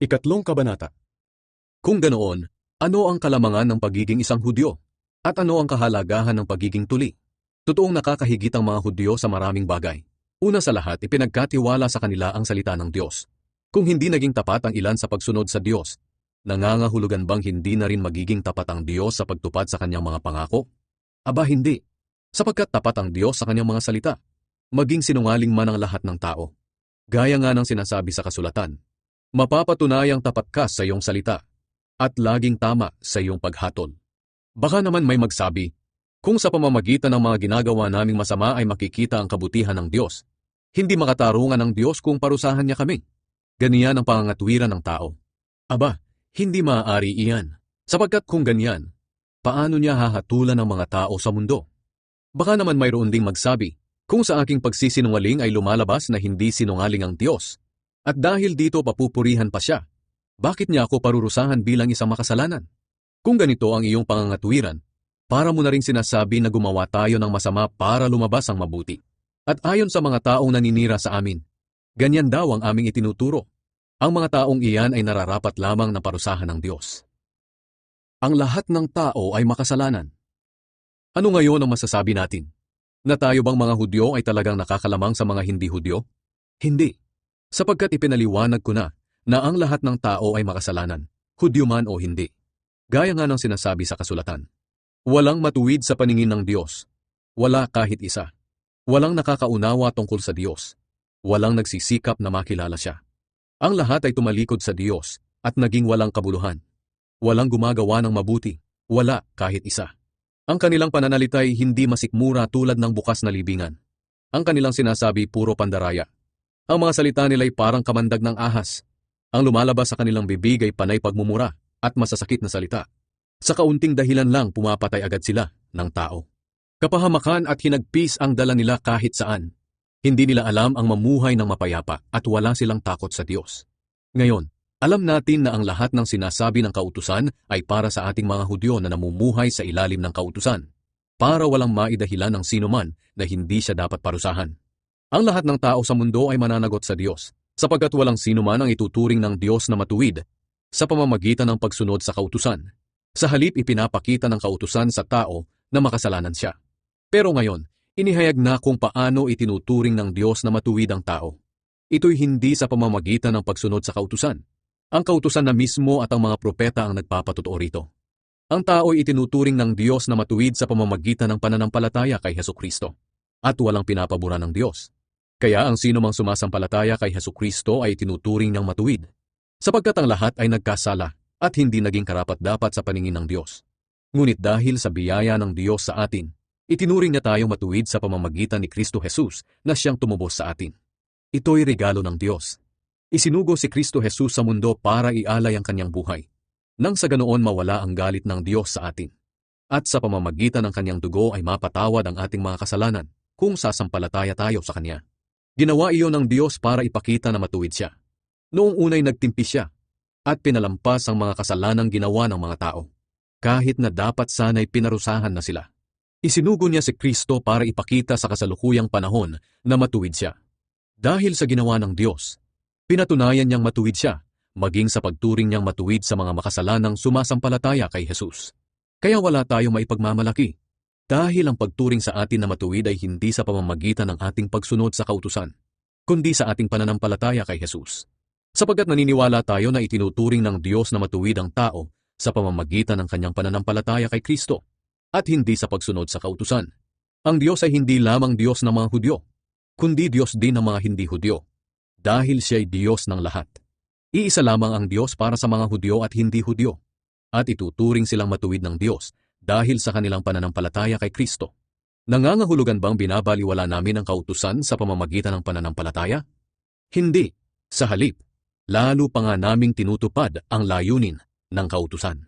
Ikatlong kabanata. Kung ganoon, ano ang kalamangan ng pagiging isang Hudyo? At ano ang kahalagahan ng pagiging tuli? Totoong nakakahigit ang mga Hudyo sa maraming bagay. Una sa lahat, ipinagkatiwala sa kanila ang salita ng Diyos. Kung hindi naging tapat ang ilan sa pagsunod sa Diyos, nangangahulugan bang hindi na rin magiging tapat ang Diyos sa pagtupad sa kanyang mga pangako? Aba hindi, sapagkat tapat ang Diyos sa kanyang mga salita, maging sinungaling man ang lahat ng tao. Gaya nga ng sinasabi sa kasulatan, mapapatunayang tapat ka sa iyong salita, at laging tama sa iyong paghatol. Baka naman may magsabi, kung sa pamamagitan ng mga ginagawa naming masama ay makikita ang kabutihan ng Diyos, hindi makatarungan ng Diyos kung parusahan niya kami. Ganiyan ang pangangatwiran ng tao. Aba, hindi maaari iyan, sapagkat kung ganyan, paano niya hahatulan ang mga tao sa mundo? Baka naman mayroon ding magsabi, kung sa aking pagsisinungaling ay lumalabas na hindi sinungaling ang Diyos, at dahil dito papupurihan pa siya, bakit niya ako parurusahan bilang isang makasalanan? Kung ganito ang iyong pangangatwiran, para mo na ring sinasabi na gumawa tayo ng masama para lumabas ang mabuti. At ayon sa mga taong naninira sa amin, ganyan daw ang aming itinuturo. Ang mga taong iyan ay nararapat lamang na parusahan ng Diyos. Ang lahat ng tao ay makasalanan. Ano ngayon ang masasabi natin? Na tayo bang mga Hudyo ay talagang nakakalamang sa mga hindi Hudyo? Hindi. Sapagkat ipinaliwanag ko na ang lahat ng tao ay makasalanan, Hudyo man o hindi. Gaya nga ng sinasabi sa kasulatan. Walang matuwid sa paningin ng Diyos. Wala kahit isa. Walang nakakaunawa tungkol sa Diyos. Walang nagsisikap na makilala siya. Ang lahat ay tumalikod sa Diyos at naging walang kabuluhan. Walang gumagawa ng mabuti. Wala kahit isa. Ang kanilang pananalita ay hindi masikmura tulad ng bukas na libingan. Ang kanilang sinasabi puro pandaraya. Ang mga salita nila ay parang kamandag ng ahas. Ang lumalabas sa kanilang bibig ay panay pagmumura at masasakit na salita. Sa kaunting dahilan lang pumapatay agad sila ng tao. Kapahamakan at hinagpis ang dala nila kahit saan. Hindi nila alam ang mamuhay ng mapayapa at wala silang takot sa Diyos. Ngayon, alam natin na ang lahat ng sinasabi ng kautusan ay para sa ating mga Hudyo na namumuhay sa ilalim ng kautusan, para walang maidahilan ng sino man na hindi siya dapat parusahan. Ang lahat ng tao sa mundo ay mananagot sa Diyos, sapagkat walang sino man ang ituturing ng Diyos na matuwid sa pamamagitan ng pagsunod sa kautusan. Sa halip ipinapakita ng kautusan sa tao na makasalanan siya. Pero ngayon, inihayag na kung paano itinuturing ng Diyos na matuwid ang tao. Ito'y hindi sa pamamagitan ng pagsunod sa kautusan. Ang kautusan na mismo at ang mga propeta ang nagpapatotoo rito. Ang tao'y itinuturing ng Diyos na matuwid sa pamamagitan ng pananampalataya kay Hesukristo. At walang pinapabura ng Diyos. Kaya ang sino mang sumasampalataya kay Hesukristo ay itinuturing niyang matuwid. Sapagkat ang lahat ay nagkasala at hindi naging karapat-dapat sa paningin ng Diyos. Ngunit dahil sa biyaya ng Diyos sa atin, itinuring niya tayong matuwid sa pamamagitan ni Kristo Jesus na siyang tumubos sa atin. Ito'y regalo ng Diyos. Isinugo si Kristo Jesus sa mundo para ialay ang kanyang buhay, nang sa ganoon mawala ang galit ng Diyos sa atin. At sa pamamagitan ng kanyang dugo ay mapatawad ang ating mga kasalanan kung sasampalataya tayo sa kanya. Ginawa iyon ng Diyos para ipakita na matuwid siya. Noong unay nagtimpi siya at pinalampas ang mga kasalanang ginawa ng mga tao, kahit na dapat sana'y pinarusahan na sila. Isinugo niya si Kristo para ipakita sa kasalukuyang panahon na matuwid siya. Dahil sa ginawa ng Diyos, pinatunayan niyang matuwid siya, maging sa pagturing niyang matuwid sa mga makasalanang sumasampalataya kay Jesus. Kaya wala tayong maipagmamalaki, dahil ang pagturing sa atin na matuwid ay hindi sa pamamagitan ng ating pagsunod sa kautusan, kundi sa ating pananampalataya kay Jesus. Sapagkat naniniwala tayo na itinuturing ng Diyos na matuwid ang tao sa pamamagitan ng kanyang pananampalataya kay Kristo, at hindi sa pagsunod sa kautusan. Ang Diyos ay hindi lamang Diyos ng mga Hudyo, kundi Diyos din ng mga hindi Hudyo, dahil siya'y Diyos ng lahat. Iisa lamang ang Diyos para sa mga Hudyo at hindi Hudyo, at ituturing silang matuwid ng Diyos dahil sa kanilang pananampalataya kay Kristo. Nangangahulugan bang binabaliwala namin ang kautusan sa pamamagitan ng pananampalataya? Hindi. Sa halip, lalo pa nga naming tinutupad ang layunin ng kautusan.